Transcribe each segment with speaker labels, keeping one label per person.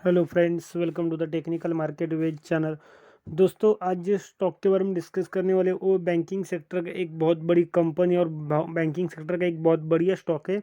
Speaker 1: Hello friends, welcome to the technical market wage channel. दोस्तों, आज जिस स्टॉक के बारे में डिस्कस करने वाले वो बैंकिंग सेक्टर का एक बहुत बड़ी कंपनी और बैंकिंग सेक्टर का एक बहुत बढ़िया स्टॉक है,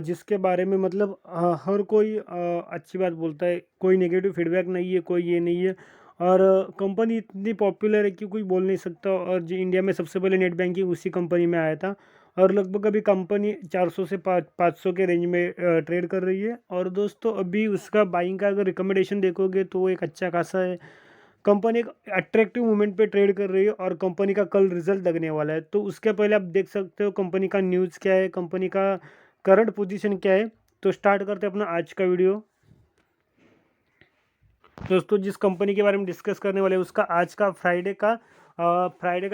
Speaker 1: जिसके बारे में मतलब हर कोई अच्छी बात बोलता है। कोई नेगेटिव फीडबैक नहीं है, कोई ये नहीं है। और कंपनी इतनी पॉपुलर है कि कोई बोल नहीं सकता। और जो इंडिया में सबसे पहले नेट बैंकिंग उसी कंपनी में आया था। और लगभग अभी कंपनी 400 से 500 के रेंज में ट्रेड कर रही है। और दोस्तों, अभी उसका बाइंग का अगर रिकमेंडेशन देखोगे तो वो एक अच्छा खासा है। कंपनी एक अट्रैक्टिव मूवमेंट पे ट्रेड कर रही है और कंपनी का कल रिजल्ट लगने वाला है। तो उसके पहले आप देख सकते हो कंपनी का न्यूज़ क्या है, कंपनी का करंट पोजीशन क्या है। तो स्टार्ट करते हैं अपना आज का वीडियो। दोस्तों, जिस कंपनी के बारे में डिस्कस करने वाले हैं उसका आज का फ्राइडे का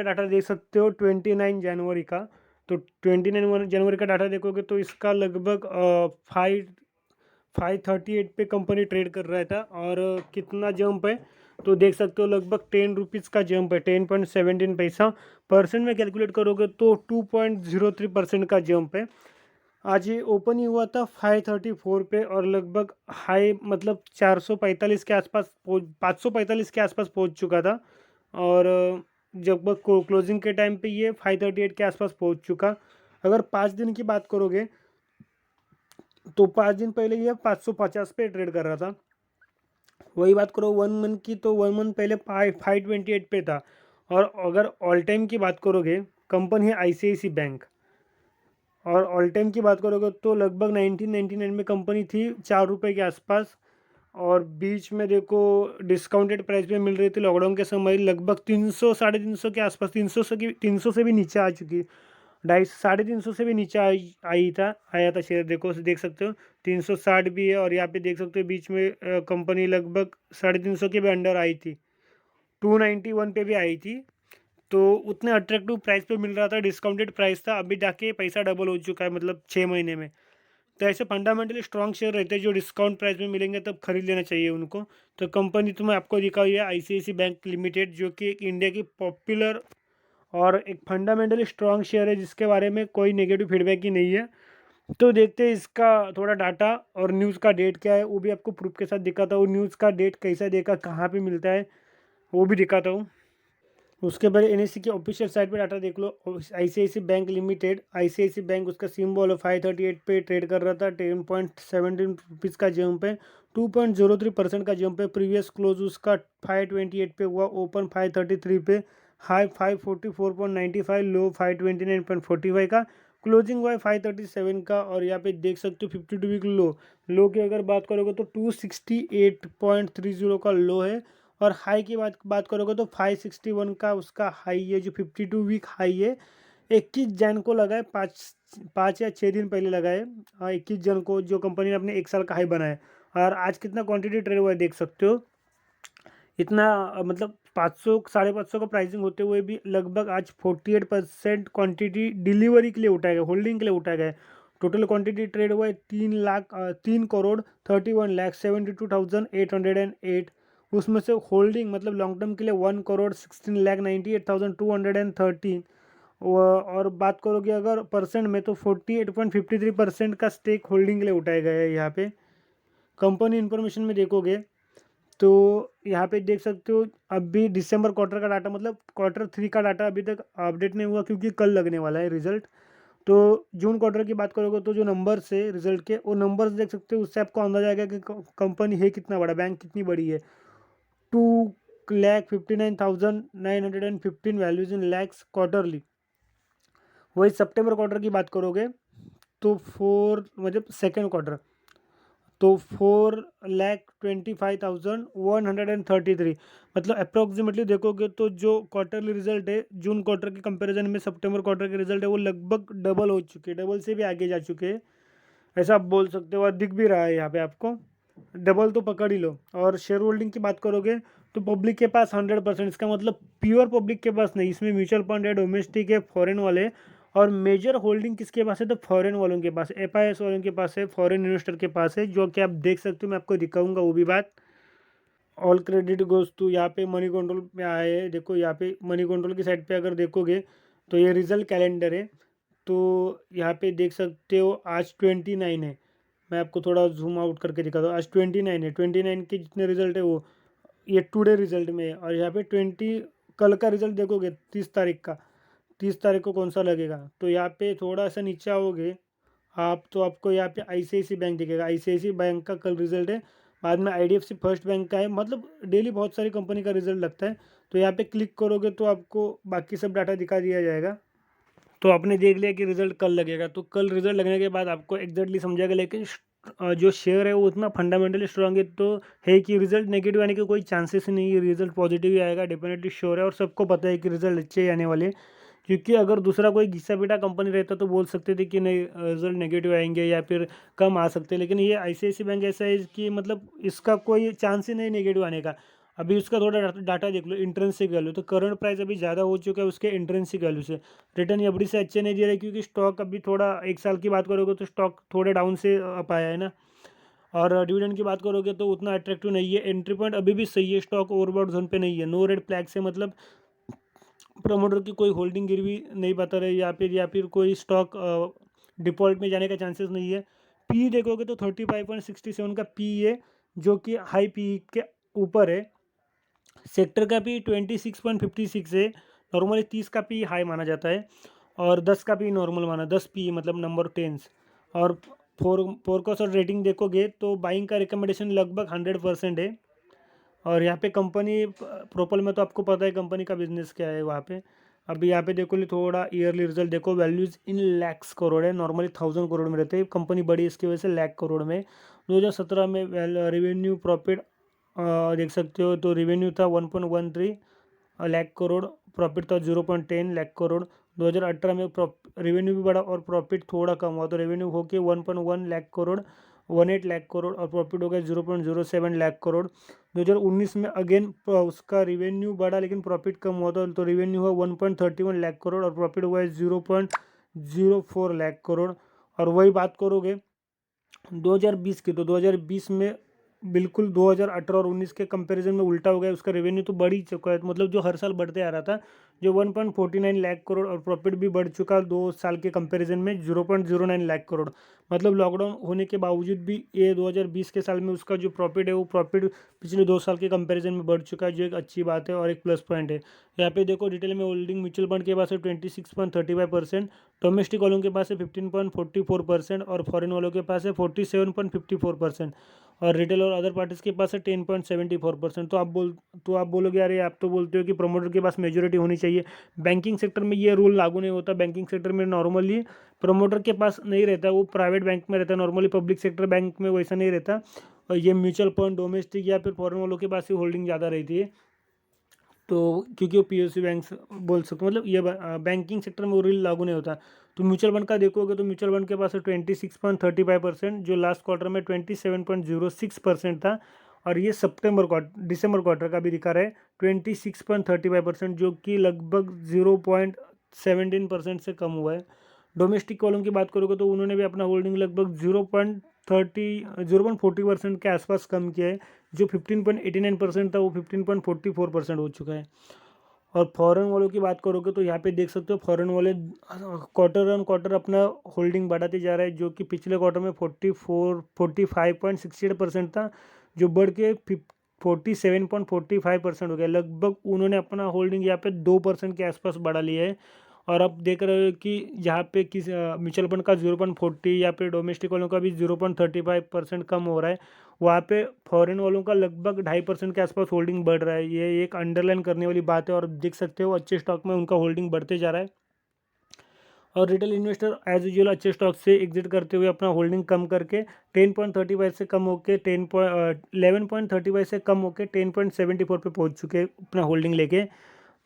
Speaker 1: डाटा देख सकते हो, 29 जनवरी का। तो 29 जनवरी का डाटा देखोगे तो इसका लगभग 538 पे कंपनी ट्रेड कर रहा था। और कितना जंप है तो देख सकते हो, लगभग 10 रुपीज़ का जंप है, 10.17 पैसा। परसेंट में कैलकुलेट करोगे तो 2.03% का जंप है। आज ये ओपन ही हुआ था 534 पे और लगभग हाई मतलब 445 के आसपास पहुँच 545 के आसपास पहुंच चुका था। और जब क्लोजिंग के टाइम पे ये 538 के आसपास पहुंच चुका। अगर 5 दिन की बात करोगे तो 5 दिन पहले ये 550 पे ट्रेड कर रहा था। वही बात करो 1 मंथ की, तो 1 मंथ पहले 528 पे था। और अगर ऑल टाइम की बात करोगे, कंपनी है ICICI बैंक। और ऑल टाइम की बात करोगे तो लगभग 1999 में कंपनी थी 4 रुपये के आसपास। और बीच में देखो डिस्काउंटेड प्राइस पे मिल रही थी लॉकडाउन के समय, लगभग 300 350 के आसपास, 300 से भी नीचे आ चुकी। 250 350 से भी नीचे आया था शेयर। देखो देख सकते हो 360 भी है। और यहाँ पे देख सकते हो बीच में कंपनी लगभग 350 के भी अंडर आई थी, 291 पे भी आई थी। तो उतने अट्रैक्टिव प्राइस पे मिल रहा था, डिस्काउंटेड प्राइस था। अभी जाके पैसा डबल हो चुका है, मतलब 6 महीने में। तो ऐसे फंडामेंटली स्ट्रॉन्ग शेयर रहते हैं जो डिस्काउंट प्राइस में मिलेंगे तब खरीद लेना चाहिए उनको। तो कंपनी तो मैं आपको दिखा हुई है ICICI बैंक लिमिटेड, जो कि एक इंडिया की पॉपुलर और एक फंडामेंटली स्ट्रॉन्ग शेयर है, जिसके बारे में कोई नेगेटिव फीडबैक ही नहीं है। तो देखते हैं इसका थोड़ा डाटा और न्यूज़ का डेट क्या है, वो भी आपको प्रूफ के साथ दिखाता हूँ। न्यूज़ का डेट कैसा देखा, कहाँ पे मिलता है, वो भी दिखाता हूँ। उसके बाद NSE की ऑफिशियल साइट पे डाटा देख लो। ICICI bank limited, ICICI bank उसका सिंबल है, 538 पे ट्रेड कर रहा था, 10.17 रुपीज़ का जंप है, 2.03% का जंप है। प्रीवियस क्लोज उसका 528 पे हुआ, ओपन 533 पे, हाई 544.95, लो 529.45 का, क्लोजिंग हुआ है 537 का। और यहाँ पे देख सकते हो 52 वीक लो की अगर बात करोगे तो 268.30 का लो है। और हाई की बात करोगे तो 561 का उसका हाई है, जो 52 वीक हाई है। 21 जन को लगा है, 5 या 6 दिन पहले लगा है। 21 जन को, जो कंपनी ने अपने 1 साल का हाई बनाया है। और आज कितना क्वांटिटी ट्रेड हुआ है देख सकते हो। इतना मतलब 500 550 का प्राइसिंग होते हुए भी लगभग आज 48% क्वांटिटी डिलीवरी के लिए उठाया गया, होल्डिंग के लिए उठाया गया है। टोटल क्वांटिटी ट्रेड हुआ है 3,32,808। उसमें से होल्डिंग मतलब लॉन्ग टर्म के लिए 1,16,98,213। और बात करोगे अगर परसेंट में तो 48.53% का स्टेक होल्डिंग के लिए उठाया गया है यहाँ पे। कंपनी इन्फॉर्मेशन में देखोगे तो यहाँ पे देख सकते हो अभी दिसंबर क्वार्टर का डाटा, मतलब Q3 का डाटा अभी तक अपडेट नहीं हुआ क्योंकि कल लगने वाला है रिजल्ट। तो जून क्वार्टर की बात करोगे तो जो नंबर्स है रिजल्ट के, वो नंबर्स देख सकते हो, उससे आपको अंदाजा आएगा कि कंपनी है कितना बड़ा, बैंक कितनी बड़ी है। 2,59,915 वैल्यूज इन लैक्स क्वार्टरली। वही सितंबर क्वार्टर की बात करोगे तो 2nd क्वार्टर, तो 4,25,133। मतलब अप्रोक्सीमेटली देखोगे तो जो क्वार्टरली रिजल्ट है जून क्वार्टर के कंपैरिजन में सितंबर क्वार्टर के रिजल्ट है वो लगभग डबल हो चुके हैं, डबल से भी आगे जा चुके हैं। ऐसा आप बोल सकते हो, और दिख भी रहा है यहाँ पे आपको, डबल तो पकड़ ही लो। और शेयर होल्डिंग की बात करोगे तो पब्लिक के पास 100%, इसका मतलब प्योर पब्लिक के पास नहीं, इसमें म्यूचुअल फंड है, डोमेस्टिक है, फॉरेन वाले। और मेजर होल्डिंग किसके पास है तो फॉरेन वालों के पास, FIS वालों के पास है, फॉरेन इन्वेस्टर के पास है, जो कि आप देख सकते हो। मैं आपको दिखाऊंगा वो भी बात। ऑल क्रेडिट गोज टू, यहाँ पे मनी कंट्रोल में आए हैं। देखो यहाँ पे मनी कंट्रोल की साइड पे अगर देखोगे तो ये रिजल्ट कैलेंडर है। तो यहाँ पे देख सकते हो आज 29 है, मैं आपको थोड़ा जूम आउट करके दिखाता हूँ। आज 29 है, 29 के जितने रिजल्ट है वो ये टुडे रिजल्ट में है। और यहाँ पे 20 कल का रिजल्ट देखोगे 30 तारीख का, 30 तारीख को कौन सा लगेगा, तो यहाँ पे थोड़ा सा नीचे आओगे आप तो आपको यहाँ पे ICICI बैंक दिखेगा। ICICI बैंक का कल रिजल्ट है, बाद में IDFC फर्स्ट बैंक का है। मतलब डेली बहुत सारी कंपनी का रिजल्ट लगता है। तो यहाँ पे क्लिक करोगे तो आपको बाकी सब डाटा दिखा दिया जाएगा। तो आपने देख लिया कि रिजल्ट कल लगेगा, तो कल रिजल्ट लगने के बाद आपको एग्जैक्टली समझेगा। लेकिन जो शेयर है वो उतना फंडामेंटली स्ट्रांग है तो है कि रिजल्ट नेगेटिव आने के कोई चांसेस ही नहीं है, रिजल्ट पॉजिटिव ही आएगा, डेफिनेटली श्योर है। और सबको पता है कि रिजल्ट अच्छे ही आने वाले हैं। क्योंकि अगर दूसरा कोई घिसा पिटा कंपनी रहता तो बोल सकते थे कि नहीं रिजल्ट नेगेटिव आएंगे या फिर कम आ सकते हैं। लेकिन ये ICICI बैंक ऐसा है कि मतलब इसका कोई चांस ही नहीं नेगेटिव आने का। अभी उसका थोड़ा डाटा देख लो, इंट्रिंसिक वैल्यू तो करंट प्राइस अभी ज़्यादा हो चुका है उसके इंट्रिंसिक वैल्यू से। रिटर्न एफडी से अच्छे नहीं दे रहे क्योंकि स्टॉक अभी थोड़ा 1 साल की बात करोगे तो स्टॉक थोड़े डाउन से अप आया है ना। और डिविडेंड की बात करोगे तो उतना अट्रैक्टिव नहीं है। एंट्री पॉइंट अभी भी सही है, स्टॉक ओवरबॉट जोन पे नहीं है, नो रेड फ्लैग से मतलब प्रमोटर की कोई होल्डिंग गिरवी नहीं बता रहे या फिर कोई स्टॉक डिफॉल्ट में जाने का चांसेस नहीं है। पी देखोगे तो 35.67 का पी है जो कि हाई पी के ऊपर है। सेक्टर का पी 26.56 है। नॉर्मली 30 का पी हाई माना जाता है और 10 का पी नॉर्मल माना, 10 पी मतलब नंबर 10। और फोरकास्ट और रेटिंग देखोगे तो बाइंग का रिकमेंडेशन लगभग 100% है। और यहाँ पे कंपनी प्रोपल में तो आपको पता है कंपनी का बिजनेस क्या है वहाँ पे। अभी यहाँ पे देखो थोड़ा ईयरली रिजल्ट देखो, वैल्यूज इन लैक्स करोड़ है, नॉर्मली 1000 करोड़ में रहते हैं। कंपनी बड़ी इसकी वजह से लाख करोड़ में। 2017 में रेवेन्यू प्रॉफिट देख सकते हो तो रेवेन्यू था 1.13 लाख करोड़, प्रॉफिट था 0.10 लाख करोड़। 2018 में रेवेन्यू भी बढ़ा और प्रॉफिट थोड़ा कम हुआ तो रेवेन्यू होके 1.1 लाख करोड़, 18 लाख करोड़ और प्रॉफिट हो गया 0.07 लाख करोड़। 2019 में अगेन उसका रेवेन्यू बढ़ा लेकिन प्रॉफिट कम हुआ था तो रेवेन्यू हुआ 1.31 लाख करोड़ और प्रॉफिट हुआ है 0.04 लाख करोड़। और वही बात करोगे 2020 की तो 2020 में बिल्कुल 2018 और 19 के कंपैरिजन में उल्टा हो गया, उसका रेवेन्यू तो बढ़ ही चुका है। मतलब जो हर साल बढ़ते आ रहा था जो 1.49 लाख करोड़ और प्रॉफिट भी बढ़ चुका 2 साल के कंपैरिजन में 0.09 लाख करोड़। मतलब लॉकडाउन होने के बावजूद भी ये 2020 के साल में उसका जो प्रॉफिट है वो प्रॉफिट पिछले 2 साल के कंपैरिजन में बढ़ चुका है, जो एक अच्छी बात है और एक प्लस पॉइंट है। यहाँ पे देखो डिटेल में होल्डिंग म्यूचुअल फंड के पास है 26.35%, डोमेस्टिक वालों के पास है 15.44% और फॉरेन वालों के पास है 47.54%। और रिटेल और अदर पार्टीज के पास है 10.74%। तो आप बोलोगे अरे आप तो बोलते हो कि प्रमोटर के पास मेजोरिटी होनी चाहिए। बैंकिंग सेक्टर में ये रूल लागू नहीं होता। बैंकिंग सेक्टर में नॉर्मली प्रमोटर के पास नहीं रहता, वो प्राइवेट बैंक में रहता है। नॉर्मली पब्लिक सेक्टर बैंक में वैसा नहीं रहता। और ये म्यूचुअल फंड डोमेस्टिक या फिर फॉरेन वालों के पास ही होल्डिंग ज़्यादा रहती है। तो क्योंकि वो PSU बैंक बोल सकते मतलब ये बैंकिंग सेक्टर में वो रूल लागू नहीं होता। तो म्यूचुअल फंड का देखोगे तो म्यूचुअल फंड के पास है 26.35%, जो लास्ट क्वार्टर में 27.06% था। और ये दिसंबर क्वार्टर का भी दिखा रहा है 26.35%, जो कि लगभग 0.17% से कम हुआ है। डोमेस्टिक वालों की बात करोगे तो उन्होंने भी अपना होल्डिंग लगभग 0.40% के आसपास कम किया है। जो 15.89% था वो 15.44% हो चुका है। और फॉरेन वालों की बात करोगे तो यहाँ पे देख सकते हो फॉरेन वाले क्वार्टर ऑन क्वार्टर अपना होल्डिंग बढ़ाते जा रहा है, जो कि पिछले क्वार्टर में 45.68% था, जो बढ़ के 47.45% हो गया। लगभग उन्होंने अपना होल्डिंग यहाँ पे 2% के आसपास बढ़ा लिया है। और अब देख रहे हो कि यहाँ पे किस म्यूचुअल फंड का 0.40 या फिर डोमेस्टिक वालों का भी 0.35% कम हो रहा है, वहाँ पे फॉरेन वालों का लगभग 2.5% के आसपास होल्डिंग बढ़ रहा है। ये एक अंडरलाइन करने वाली बात है और देख सकते हो अच्छे स्टॉक में उनका होल्डिंग बढ़ते जा रहा है। और रिटेल इन्वेस्टर एज यूजुअल अच्छे स्टॉक से एग्जिट करते हुए अपना होल्डिंग कम करके 10.35 से कम होकर 11.35 से कम होकर 10.74 पे पहुँच चुके हैं अपना होल्डिंग लेके।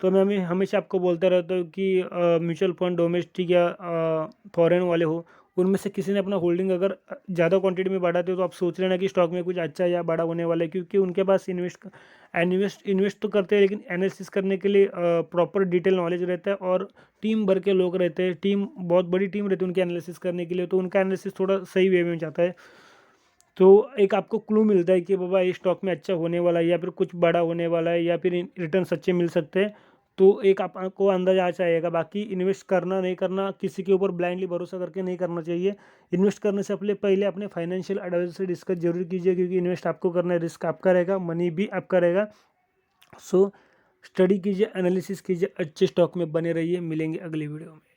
Speaker 1: तो मैं हमेशा आपको बोलता रहता हूँ कि म्यूचुअल फंड डोमेस्टिक या फॉरेन वाले हो, उनमें से किसी ने अपना होल्डिंग अगर ज़्यादा क्वांटिटी में बढ़ाते हो तो आप सोच लेना कि स्टॉक में कुछ अच्छा या बड़ा होने वाला है। क्योंकि उनके पास इन्वेस्ट तो करते हैं लेकिन एनालिसिस करने के लिए प्रॉपर डिटेल नॉलेज रहता है और टीम भर के लोग रहते हैं, टीम बहुत बड़ी टीम रहती है उनके एनालिसिस करने के लिए, तो उनका एनालिसिस थोड़ा सही वे में जाता है। तो एक आपको क्लू मिलता है कि बाबा ये स्टॉक में अच्छा होने वाला है या फिर कुछ बड़ा होने वाला है या फिर रिटर्न अच्छे मिल सकते हैं। तो एक आपको अंदाजा आ जाएगा। बाकी इन्वेस्ट करना नहीं करना, किसी के ऊपर ब्लाइंडली भरोसा करके नहीं करना चाहिए। इन्वेस्ट करने से पहले अपने फाइनेंशियल एडवाइजर से डिस्कस जरूर कीजिए, क्योंकि इन्वेस्ट आपको करना है, रिस्क आपका रहेगा, मनी भी आपका रहेगा। सो स्टडी कीजिए, एनालिसिस कीजिए, अच्छे स्टॉक में बने रहिए। मिलेंगे अगली वीडियो में।